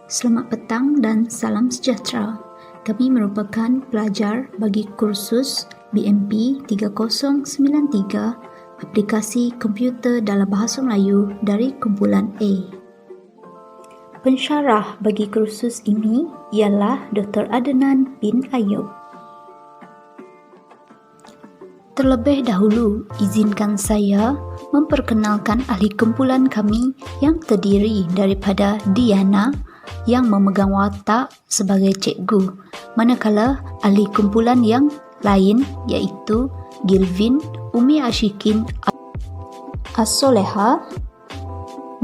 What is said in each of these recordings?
Selamat petang dan salam sejahtera. Kami merupakan pelajar bagi kursus BMP 3093 Aplikasi Komputer dalam Bahasa Melayu dari kumpulan A. Pensyarah bagi kursus ini ialah Dr. Adnan bin Ayub. Terlebih dahulu, izinkan saya memperkenalkan ahli kumpulan kami yang terdiri daripada Diana yang memegang watak sebagai cikgu, manakala ahli kumpulan yang lain iaitu Gilvin, Umi Ashikin, As-Soleha,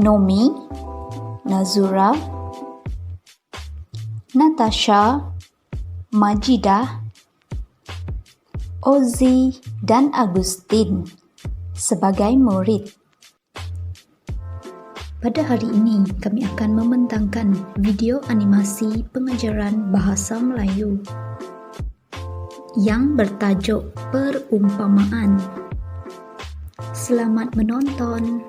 Nomi, Nazura, Natasha, Majidah, Ozi dan Agustin sebagai murid. Pada hari ini, kami akan membentangkan video animasi pengajaran bahasa Melayu yang bertajuk Perumpamaan. Selamat menonton.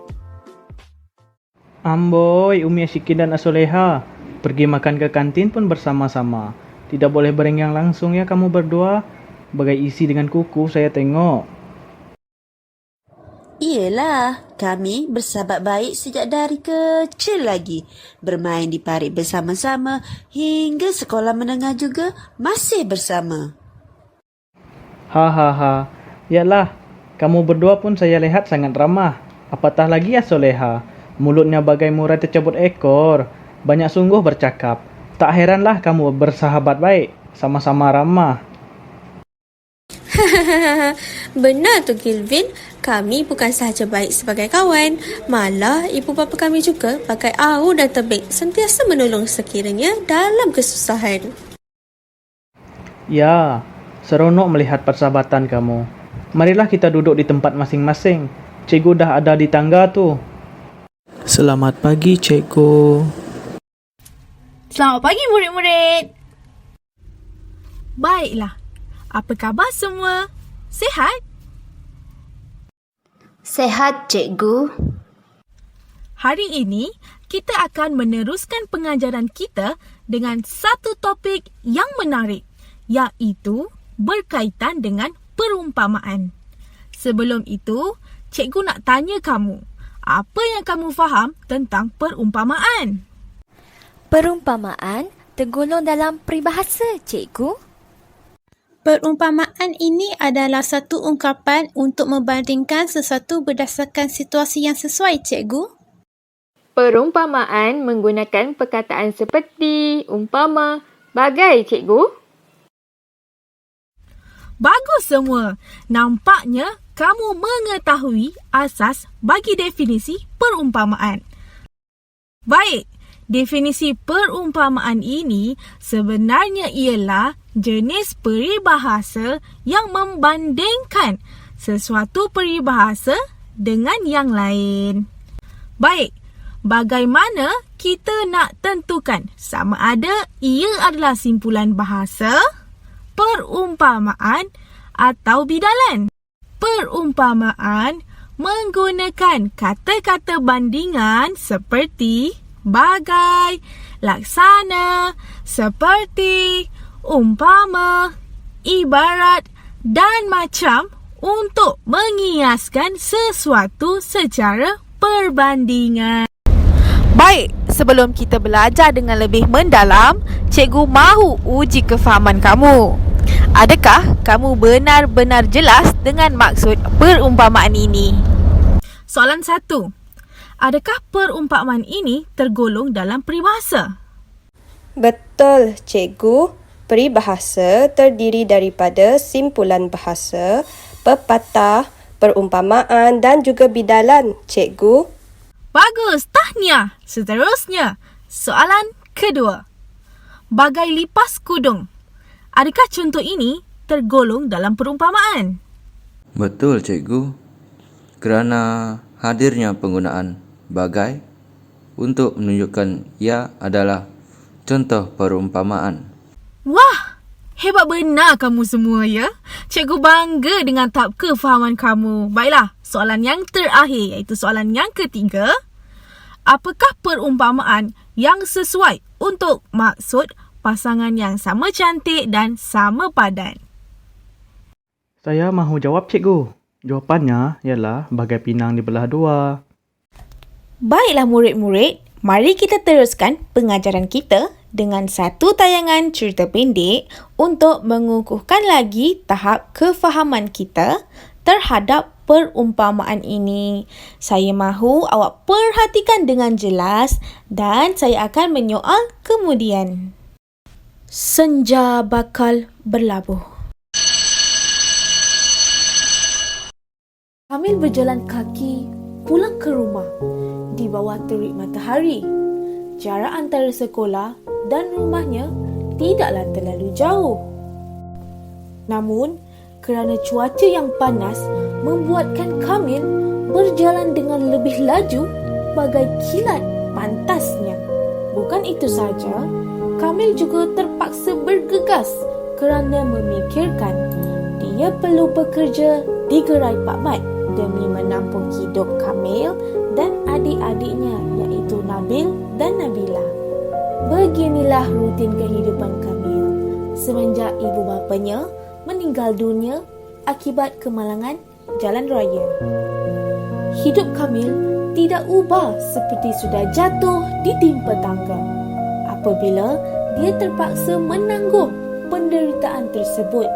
Amboi, Umi Ashikin dan As-Soleha, pergi makan ke kantin pun bersama-sama. Tidak boleh berenggang langsung ya kamu berdua. Bagai isi dengan kuku saya tengok. Iyalah, kami bersahabat baik sejak dari kecil lagi. Bermain di parit bersama-sama hingga sekolah menengah juga masih bersama. Hahaha, yalah, kamu berdua pun saya lihat sangat ramah. Apatah lagi As-Soleha, mulutnya bagai murai tercabut ekor. Banyak sungguh bercakap. Tak heranlah kamu bersahabat baik, sama-sama ramah. Benar tu Gilvin, kami bukan sahaja baik sebagai kawan, malah ibu bapa kami juga pakai au dan tebik sentiasa menolong sekiranya dalam kesusahan. Ya, seronok melihat persahabatan kamu. Marilah kita duduk di tempat masing-masing. Cikgu dah ada di tangga tu. Selamat pagi, cikgu. Selamat pagi murid-murid. Baiklah, apa khabar semua? Sihat? Sehat, cikgu. Hari ini, kita akan meneruskan pengajaran kita dengan satu topik yang menarik, iaitu berkaitan dengan perumpamaan. Sebelum itu, cikgu nak tanya kamu, apa yang kamu faham tentang perumpamaan? Perumpamaan tergolong dalam peribahasa, cikgu. Perumpamaan ini adalah satu ungkapan untuk membandingkan sesuatu berdasarkan situasi yang sesuai, cikgu. Perumpamaan menggunakan perkataan seperti, umpama, bagai, cikgu. Bagus semua. Nampaknya kamu mengetahui asas bagi definisi perumpamaan. Baik, definisi perumpamaan ini sebenarnya ialah jenis peribahasa yang membandingkan sesuatu peribahasa dengan yang lain. Baik, bagaimana kita nak tentukan sama ada ia adalah simpulan bahasa, perumpamaan atau bidalan? Perumpamaan menggunakan kata-kata bandingan seperti bagai, laksana, seperti, umpama, ibarat dan macam untuk mengiaskan sesuatu secara perbandingan. Baik, sebelum kita belajar dengan lebih mendalam, cikgu mahu uji kefahaman kamu. Adakah kamu benar-benar jelas dengan maksud perumpamaan ini? Soalan 1. Adakah perumpamaan ini tergolong dalam peribahasa? Betul, cikgu. Peribahasa terdiri daripada simpulan bahasa, pepatah, perumpamaan dan juga bidalan, cikgu. Bagus, tahniah. Seterusnya, soalan kedua. Bagai lipas kudung. Adakah contoh ini tergolong dalam perumpamaan? Betul, cikgu. Kerana hadirnya penggunaan bagai untuk menunjukkan ia adalah contoh perumpamaan. Wah, hebat benar kamu semua ya. Cikgu bangga dengan tahap kefahaman kamu. Baiklah, soalan yang terakhir iaitu soalan yang ketiga. Apakah perumpamaan yang sesuai untuk maksud pasangan yang sama cantik dan sama padan. Saya mahu jawab, cikgu. Jawapannya ialah bagai pinang dibelah dua. Baiklah murid-murid, mari kita teruskan pengajaran kita dengan satu tayangan cerita pendek untuk mengukuhkan lagi tahap kefahaman kita terhadap perumpamaan ini. Saya mahu awak perhatikan dengan jelas dan saya akan menyoal kemudian. Senja bakal berlabuh. Kamil berjalan kaki pulang ke rumah di bawah terik matahari. Jarak antara sekolah dan rumahnya tidaklah terlalu jauh. Namun, kerana cuaca yang panas membuatkan Kamil berjalan dengan lebih laju bagai kilat pantasnya. Bukan itu saja, Kamil juga terpaksa bergegas kerana memikirkan dia perlu bekerja di gerai Pak Mat demi menampung hidup Kamil dan adik-adiknya iaitu Nabil dan Nabila. Beginilah rutin kehidupan Kamil semenjak ibu bapanya meninggal dunia akibat kemalangan jalan raya. Hidup Kamil tidak ubah seperti sudah jatuh ditimpa tangga. Apabila dia terpaksa menanggung penderitaan tersebut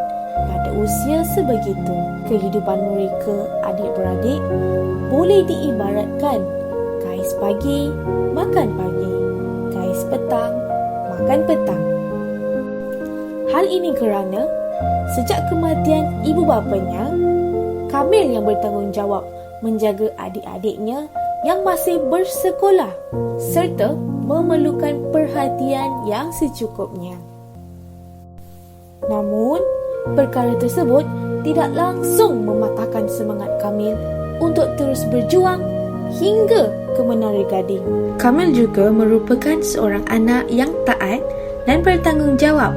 pada usia sebegitu, kehidupan mereka adik-beradik boleh diibaratkan kais pagi, makan pagi, kais petang, makan petang. Hal ini kerana sejak kematian ibu bapanya, Kamil yang bertanggungjawab menjaga adik-adiknya yang masih bersekolah serta memerlukan perhatian yang secukupnya. Namun, perkara tersebut tidak langsung mematahkan semangat Kamil untuk terus berjuang hingga ke Menara Gading. Kamil juga merupakan seorang anak yang taat dan bertanggungjawab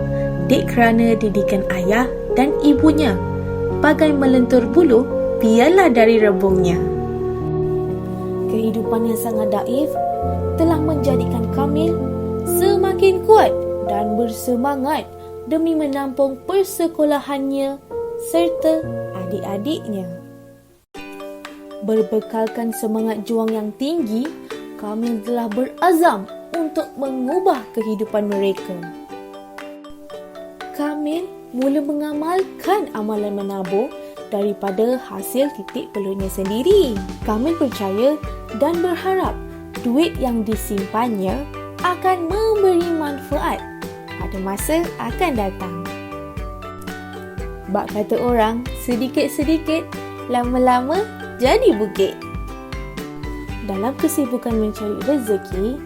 kerana didikan ayah dan ibunya. Bagai melentur bulu, biarlah dari rebungnya. Kehidupan yang sangat daif telah menjadikan Kamil semakin kuat dan bersemangat demi menampung persekolahannya serta adik-adiknya. Berbekalkan semangat juang yang tinggi, Kamil telah berazam untuk mengubah kehidupan mereka. Kamil mula mengamalkan amalan menabung daripada hasil titik peluknya sendiri. Kamil percaya dan berharap duit yang disimpannya akan memberi manfaat pada masa akan datang. Bak kata orang, sedikit-sedikit, lama-lama jadi bukit. Dalam kesibukan mencari rezeki,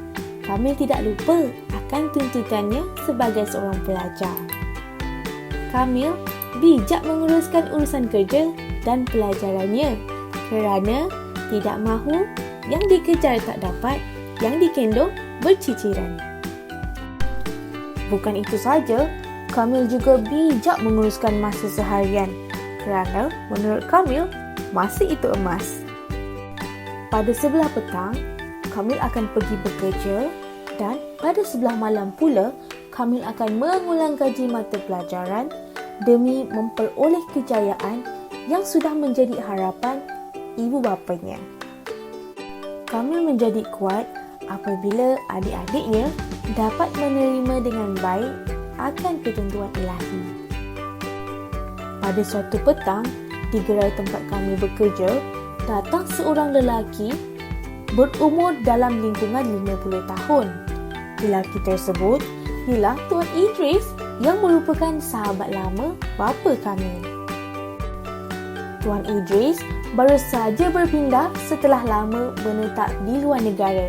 Kamil tidak lupa akan tuntutannya sebagai seorang pelajar. Kamil bijak menguruskan urusan kerja dan pelajarannya kerana tidak mahu yang dikejar tak dapat, yang dikendong berciciran. Bukan itu saja, Kamil juga bijak menguruskan masa seharian kerana menurut Kamil, masa itu emas. Pada sebelah petang, Kamil akan pergi bekerja dan pada sebelah malam pula, Kamil akan mengulang kaji mata pelajaran demi memperoleh kejayaan yang sudah menjadi harapan ibu bapanya. Kamil menjadi kuat apabila adik-adiknya dapat menerima dengan baik akan ketentuan ilahi. Pada suatu petang, di gerai tempat Kamil bekerja, datang seorang lelaki berumur dalam lingkungan 50 tahun. Lelaki tersebut ialah Tuan Idris yang merupakan sahabat lama bapa Kamil. Tuan Idris baru saja berpindah setelah lama menetap di luar negara.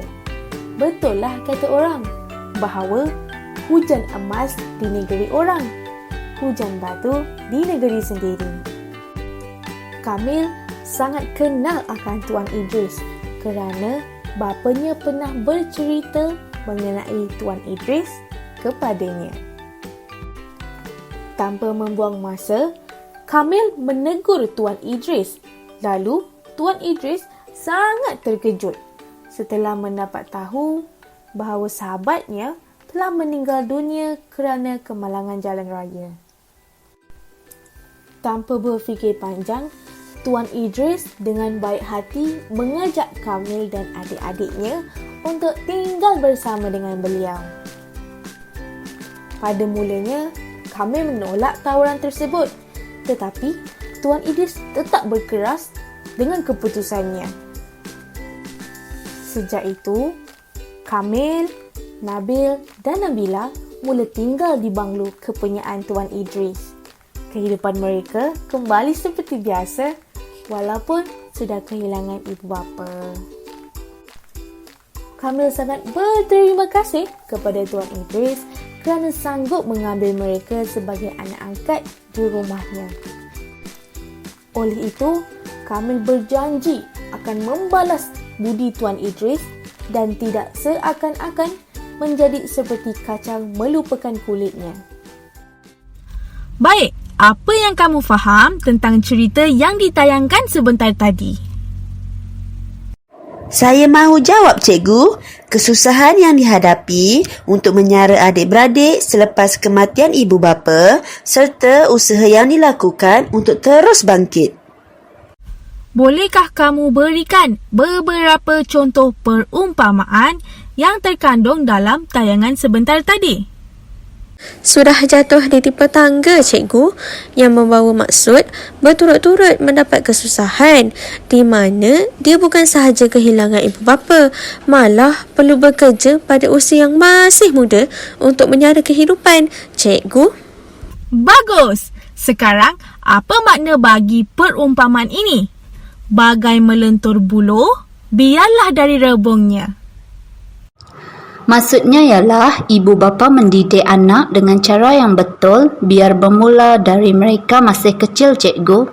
Betullah kata orang bahawa hujan emas di negeri orang, hujan batu di negeri sendiri. Kamil sangat kenal akan Tuan Idris kerana bapanya pernah bercerita mengenai Tuan Idris kepadanya. Tanpa membuang masa, Kamil menegur Tuan Idris. Lalu, Tuan Idris sangat terkejut setelah mendapat tahu bahawa sahabatnya telah meninggal dunia kerana kemalangan jalan raya. Tanpa berfikir panjang, Tuan Idris dengan baik hati mengajak Kamil dan adik-adiknya untuk tinggal bersama dengan beliau. Pada mulanya, Kamil menolak tawaran tersebut, tetapi Tuan Idris tetap berkeras dengan keputusannya. Sejak itu, Kamil, Nabil dan Nabila mula tinggal di banglo kepunyaan Tuan Idris. Kehidupan mereka kembali seperti biasa walaupun sudah kehilangan ibu bapa. Kamil sangat berterima kasih kepada Tuan Idris kerana sanggup mengambil mereka sebagai anak angkat di rumahnya. Oleh itu, Kamil berjanji akan membalas budi Tuan Idris dan tidak seakan-akan menjadi seperti kacang melupakan kulitnya. Baik, apa yang kamu faham tentang cerita yang ditayangkan sebentar tadi? Saya mahu jawab, Cikgu. Kesusahan yang dihadapi untuk menyara adik-beradik selepas kematian ibu bapa serta usaha yang dilakukan untuk terus bangkit. Bolehkah kamu berikan beberapa contoh perumpamaan yang terkandung dalam tayangan sebentar tadi? Sudah jatuh di tipe tangga, Cikgu, yang membawa maksud berturut-turut mendapat kesusahan di mana dia bukan sahaja kehilangan ibu bapa, malah perlu bekerja pada usia yang masih muda untuk menyara kehidupan, Cikgu. Bagus! Sekarang, apa makna bagi perumpamaan ini? Bagai melentur buluh, biarlah dari rebungnya. Maksudnya ialah ibu bapa mendidik anak dengan cara yang betul biar bermula dari mereka masih kecil, Cikgu.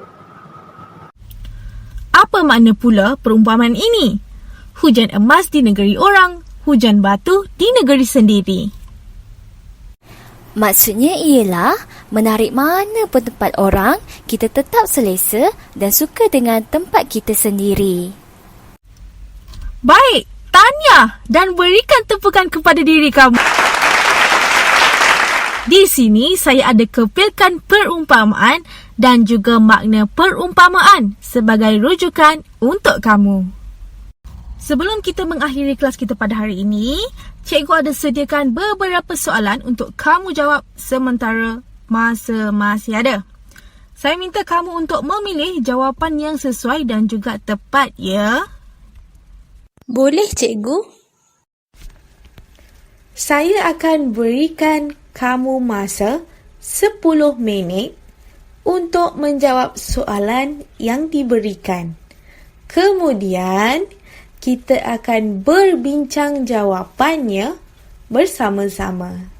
Apa makna pula perumpamaan ini? Hujan emas di negeri orang, hujan batu di negeri sendiri. Maksudnya ialah menarik mana pun tempat orang, kita tetap selesa dan suka dengan tempat kita sendiri. Baik, tahniah dan berikan tepukan kepada diri kamu. Di sini saya ada kepilkan perumpamaan dan juga makna perumpamaan sebagai rujukan untuk kamu. Sebelum kita mengakhiri kelas kita pada hari ini, Cikgu ada sediakan beberapa soalan untuk kamu jawab sementara masa masih ada. Saya minta kamu untuk memilih jawapan yang sesuai dan juga tepat, ya. Boleh, Cikgu? Saya akan berikan kamu masa 10 minit untuk menjawab soalan yang diberikan. Kemudian, kita akan berbincang jawapannya bersama-sama.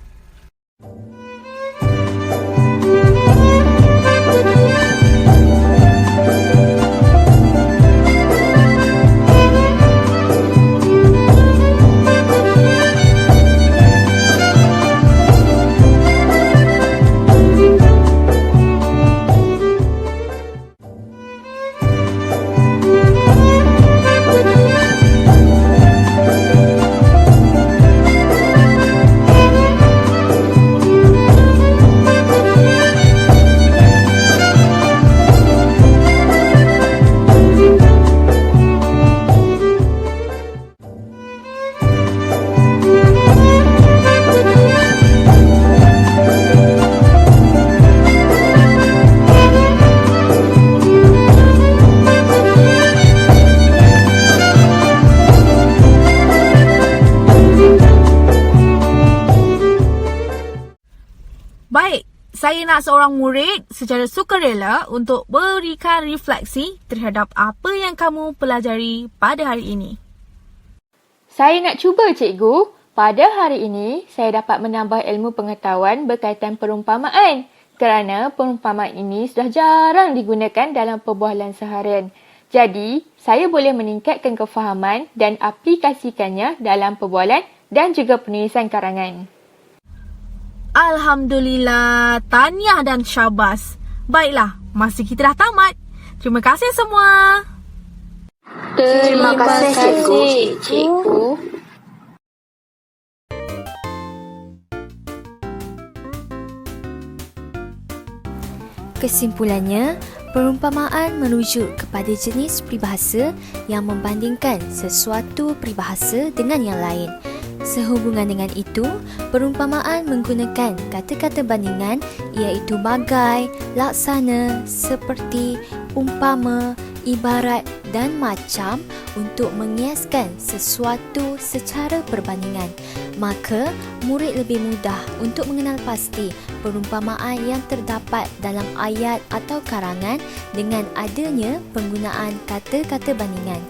Baik, saya nak seorang murid secara sukarela untuk berikan refleksi terhadap apa yang kamu pelajari pada hari ini. Saya nak cuba, Cikgu. Pada hari ini, saya dapat menambah ilmu pengetahuan berkaitan perumpamaan kerana perumpamaan ini sudah jarang digunakan dalam perbualan seharian. Jadi, saya boleh meningkatkan kefahaman dan aplikasikannya dalam perbualan dan juga penulisan karangan. Alhamdulillah, tahniah dan syabas. Baiklah, masa kita dah tamat. Terima kasih semua. Terima kasih, Cikgu. Kesimpulannya, perumpamaan merujuk kepada jenis peribahasa yang membandingkan sesuatu peribahasa dengan yang lain. Sehubungan dengan itu, perumpamaan menggunakan kata-kata bandingan iaitu bagai, laksana, seperti, umpama, ibarat dan macam untuk mengiaskan sesuatu secara perbandingan. Maka, murid lebih mudah untuk mengenal pasti perumpamaan yang terdapat dalam ayat atau karangan dengan adanya penggunaan kata-kata bandingan.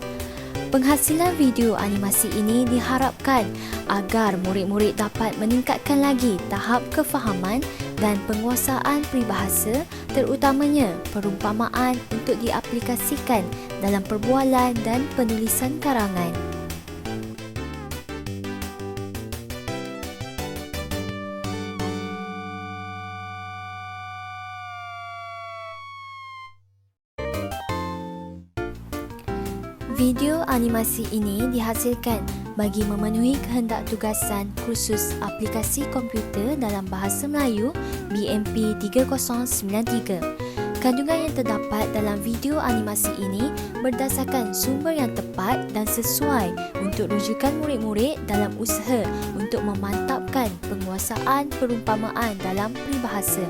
Penghasilan video animasi ini diharapkan agar murid-murid dapat meningkatkan lagi tahap kefahaman dan penguasaan peribahasa, terutamanya perumpamaan untuk diaplikasikan dalam perbualan dan penulisan karangan. Video animasi ini dihasilkan bagi memenuhi kehendak tugasan kursus aplikasi komputer dalam bahasa Melayu BMP 3093. Kandungan yang terdapat dalam video animasi ini berdasarkan sumber yang tepat dan sesuai untuk rujukan murid-murid dalam usaha untuk memantapkan penguasaan perumpamaan dalam peribahasa.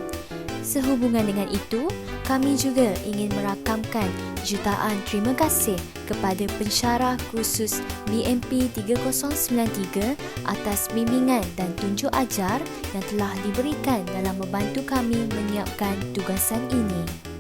Sehubungan dengan itu, kami juga ingin merakamkan jutaan terima kasih kepada pensyarah kursus BMP 3093 atas bimbingan dan tunjuk ajar yang telah diberikan dalam membantu kami menyiapkan tugasan ini.